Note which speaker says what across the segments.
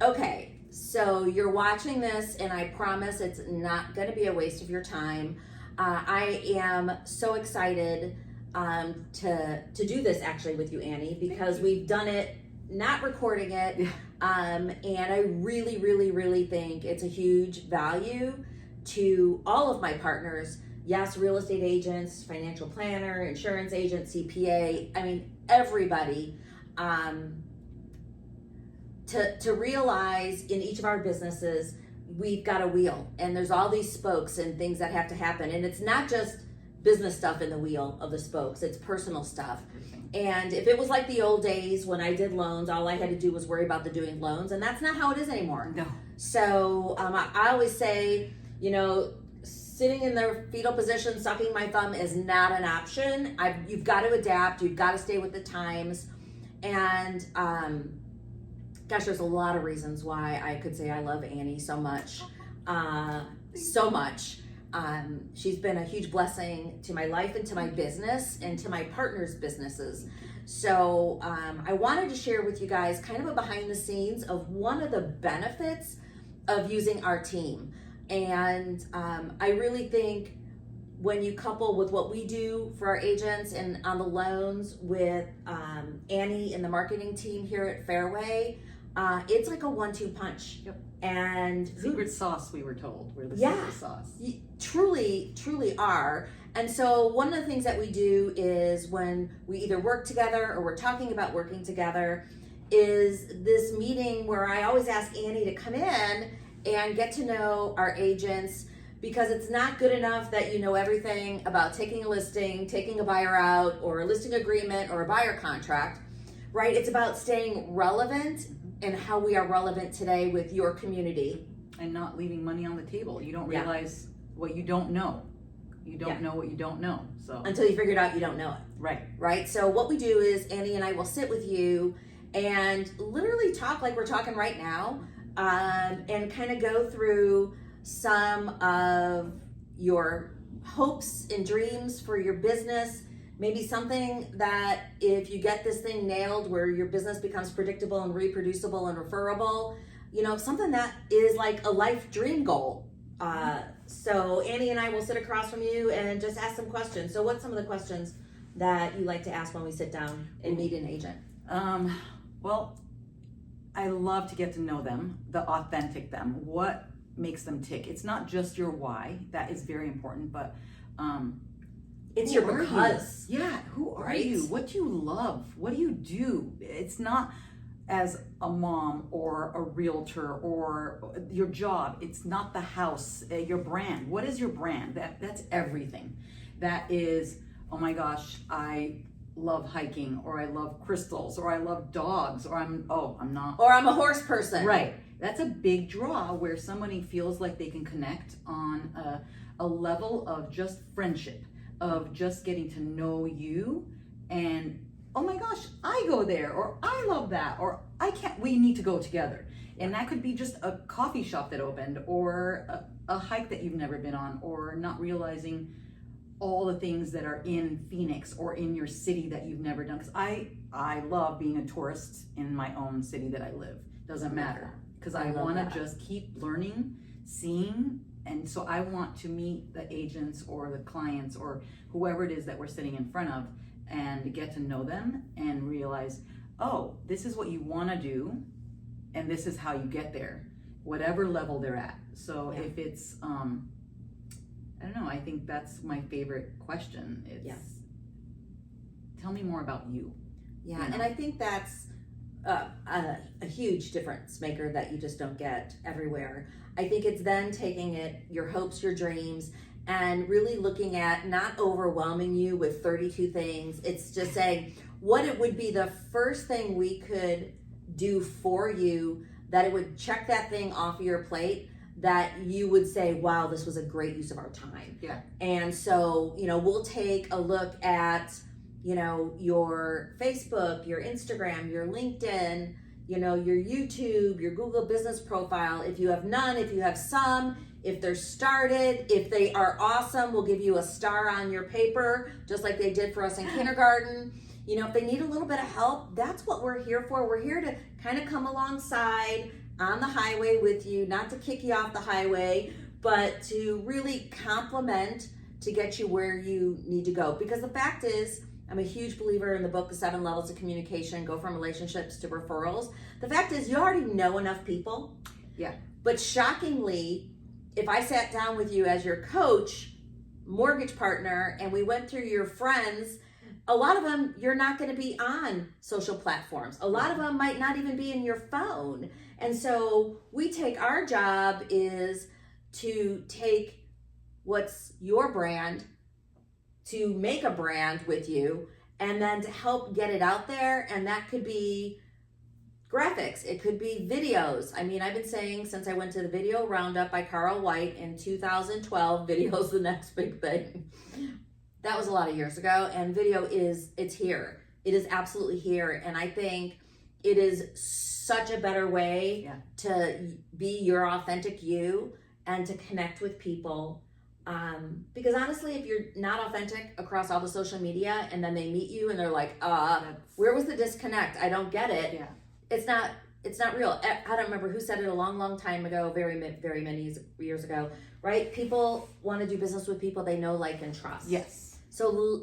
Speaker 1: Okay, so you're watching this, and I promise it's not going to be a waste of your time. I am so excited to do this actually with you, Annie, because we've done it, not recording it, and I really, really, really think it's a huge value to all of my partners. Yes, real estate agents, financial planner, insurance agent, CPA, I mean, everybody. To realize in each of our businesses, we've got a wheel, and there's all these spokes and things that have to happen. And it's not just business stuff in the wheel of the spokes, it's personal stuff. And if it was like the old days when I did loans, all I had to do was worry about the doing loans, and that's not how it is anymore.
Speaker 2: No.
Speaker 1: So I always say, sitting in the fetal position, sucking my thumb is not an option. You've got to adapt, you've got to stay with the times. And gosh, there's a lot of reasons why I could say I love Annie so much. She's been a huge blessing to my life and to my business and to my partners' businesses. So I wanted to share with you guys kind of a behind the scenes of one of the benefits of using our team. And I really think when you couple with what we do for our agents and on the loans with Annie and the marketing team here at Fairway, it's like a 1-2 punch.
Speaker 2: Yep.
Speaker 1: And
Speaker 2: secret sauce, we were told. We're the secret sauce.
Speaker 1: Truly are. And so one of the things that we do is when we either work together or we're talking about working together is this meeting where I always ask Annie to come in and get to know our agents, because it's not good enough that you know everything about taking a listing, taking a buyer out, or a listing agreement or a buyer contract, right? It's about staying relevant and how we are relevant today with your community.
Speaker 2: And not leaving money on the table. You don't realize what you don't know. You don't know what you don't know. So
Speaker 1: until you figure it out, you don't know it.
Speaker 2: Right.
Speaker 1: So what we do is Annie and I will sit with you and literally talk like we're talking right now, and kind of go through some of your hopes and dreams for your business. Maybe something that if you get this thing nailed where your business becomes predictable and reproducible and referable, something that is like a life dream goal. So Annie and I will sit across from you and just ask some questions. So what's some of the questions that you like to ask when we sit down and meet an agent?
Speaker 2: Well, I love to get to know them, the authentic them. What makes them tick? It's not just your why. That is very important, but
Speaker 1: it's your because.
Speaker 2: Yeah, who are you? What do you love? What do you do? It's not as a mom or a realtor or your job. It's not the house, your brand. What is your brand? That's everything. That is, oh my gosh, I love hiking, or I love crystals, or I love dogs, or I'm a horse person.
Speaker 1: Right.
Speaker 2: That's a big draw where somebody feels like they can connect on a level of just friendship, of just getting to know you, and oh my gosh, I go there, or I love that, or we need to go together. And that could be just a coffee shop that opened, or a hike that you've never been on, or not realizing all the things that are in Phoenix or in your city that you've never done. Because I love being a tourist in my own city that I live. Doesn't matter, because I want to just keep learning, seeing. And so I want to meet the agents or the clients or whoever it is that we're sitting in front of and get to know them and realize, oh, this is what you want to do, and this is how you get there, whatever level they're at. So if it's, I don't know, I think that's my favorite question. It's, tell me more about you.
Speaker 1: Yeah, and I think that's a huge difference maker that you just don't get everywhere. I think it's then taking your hopes, your dreams, and really looking at not overwhelming you with 32 things. It's just saying what it would be the first thing we could do for you that it would check that thing off your plate, that you would say, wow, this was a great use of our time.
Speaker 2: Yeah.
Speaker 1: And so, we'll take a look at, your Facebook, your Instagram, your LinkedIn, your YouTube, your Google business profile. If you have none, if you have some, if they're started, if they are awesome, we'll give you a star on your paper, just like they did for us in kindergarten. If they need a little bit of help, that's what we're here for. We're here to kind of come alongside, on the highway with you, not to kick you off the highway, but to really complement to get you where you need to go. Because the fact is, I'm a huge believer in the book, The 7 Levels of Communication, Go From Relationships to Referrals. The fact is, you already know enough people.
Speaker 2: Yeah.
Speaker 1: But shockingly, if I sat down with you as your coach, mortgage partner, and we went through your friends, a lot of them, you're not going to be on social platforms. A lot of them might not even be in your phone. And so our job is to take what's your brand, to make a brand with you, and then to help get it out there. And that could be graphics, it could be videos. I mean, I've been saying since I went to the video roundup by Carl White in 2012, video's the next big thing. That was a lot of years ago, and video it's here. It is absolutely here. And I think it is such a better way to be your authentic you and to connect with people. Because honestly, if you're not authentic across all the social media and then they meet you and they're like, where was the disconnect? I don't get it.
Speaker 2: Yeah.
Speaker 1: It's not real. I don't remember who said it a long time ago, very many years ago, right? People want to do business with people they know, like, and trust.
Speaker 2: Yes.
Speaker 1: So,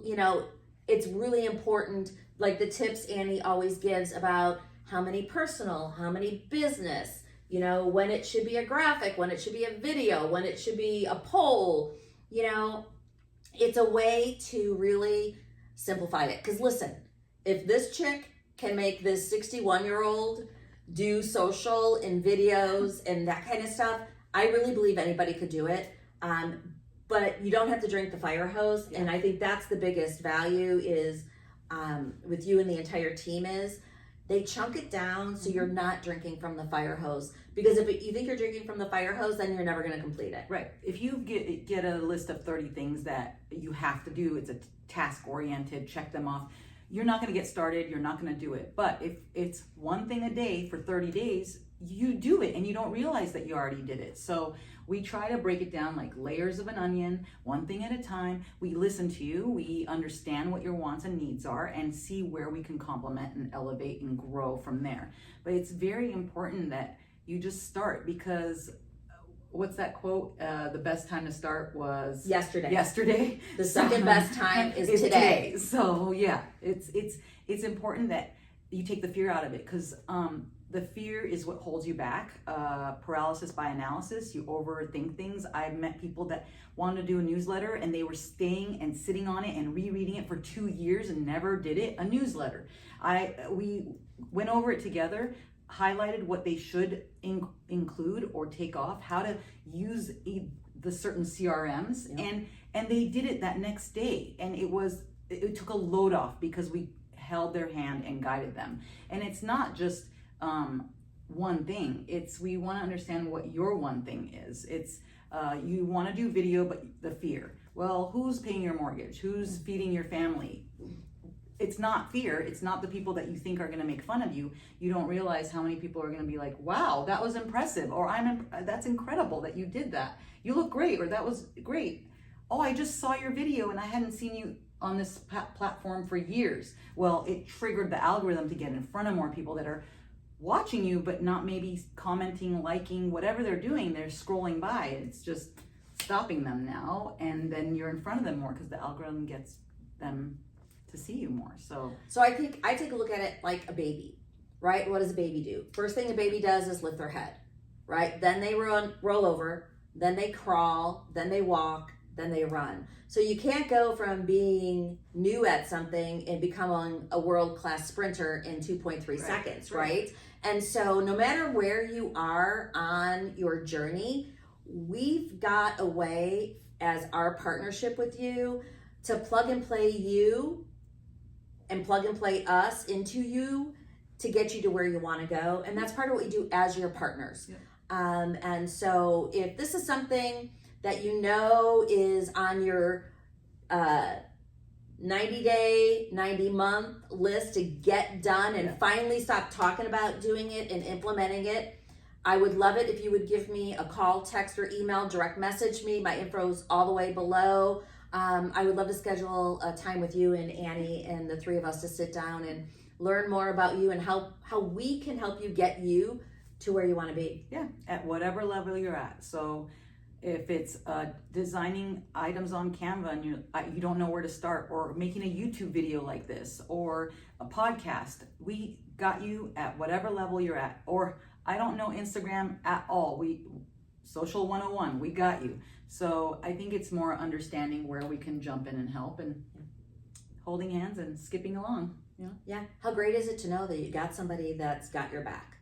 Speaker 1: it's really important, like the tips Annie always gives about how many personal, how many business, when it should be a graphic, when it should be a video, when it should be a poll, it's a way to really simplify it. Because listen, if this chick can make this 61-year-old do social and videos and that kind of stuff, I really believe anybody could do it. But you don't have to drink the fire hose. And I think that's the biggest value is with you and the entire team is they chunk it down so you're not drinking from the fire hose. Because if you think you're drinking from the fire hose, then you're never going to complete it.
Speaker 2: Right. If you get a list of 30 things that you have to do, it's a task oriented, check them off. You're not going to get started. You're not going to do it. But if it's one thing a day for 30 days, you do it and you don't realize that you already did it. So we try to break it down like layers of an onion, one thing at a time. We listen to you. We understand what your wants and needs are and see where we can complement and elevate and grow from there. But it's very important that you just start because what's that quote? The best time to start was yesterday.
Speaker 1: The second best time is today.
Speaker 2: So yeah, it's important that you take the fear out of it because the fear is what holds you back. Paralysis by analysis. You overthink things. I've met people that wanted to do a newsletter and they were staying and sitting on it and rereading it for 2 years and never did it. A newsletter. We went over it together, highlighted what they should include or take off, how to use the certain CRMs, and they did it that next day. And it took a load off because we held their hand and guided them. And it's not just one thing. We want to understand what your one thing is. It's you want to do video, but the fear. Well, who's paying your mortgage? Who's feeding your family? It's not fear. It's not the people that you think are going to make fun of you. You don't realize how many people are going to be like, wow, that was impressive. Or that's incredible that you did that. You look great. Or that was great. Oh, I just saw your video and I hadn't seen you on this platform for years. Well, it triggered the algorithm to get in front of more people that are watching you, but not maybe commenting, liking, whatever they're doing. They're scrolling by. It's just stopping them now. And then you're in front of them more because the algorithm gets them to see you more. So
Speaker 1: I think I take a look at it like a baby, right? What does a baby do? First thing a baby does is lift their head, right? Then they roll over, then they crawl, then they walk, then they run. So you can't go from being new at something and becoming a world-class sprinter in 2.3 seconds, right? And so no matter where you are on your journey, we've got a way as our partnership with you to plug and play you and plug and play us into you to get you to where you want to go. And that's part of what we do as your partners. Yeah. And so if this is something that you know is on your 90-day, 90-month list to get done and finally stop talking about doing it and implementing it, I would love it if you would give me a call, text, or email, direct message me. My info's all the way below. I would love to schedule a time with you and Annie and the three of us to sit down and learn more about you and how we can help you get you to where you want to be.
Speaker 2: Yeah, at whatever level you're at. So if it's designing items on Canva and you don't know where to start, or making a YouTube video like this, or a podcast, we got you at whatever level you're at. Or I don't know Instagram at all. Social 101, we got you. So I think it's more understanding where we can jump in and help, and holding hands and skipping along.
Speaker 1: Yeah. How great is it to know that you got somebody that's got your back?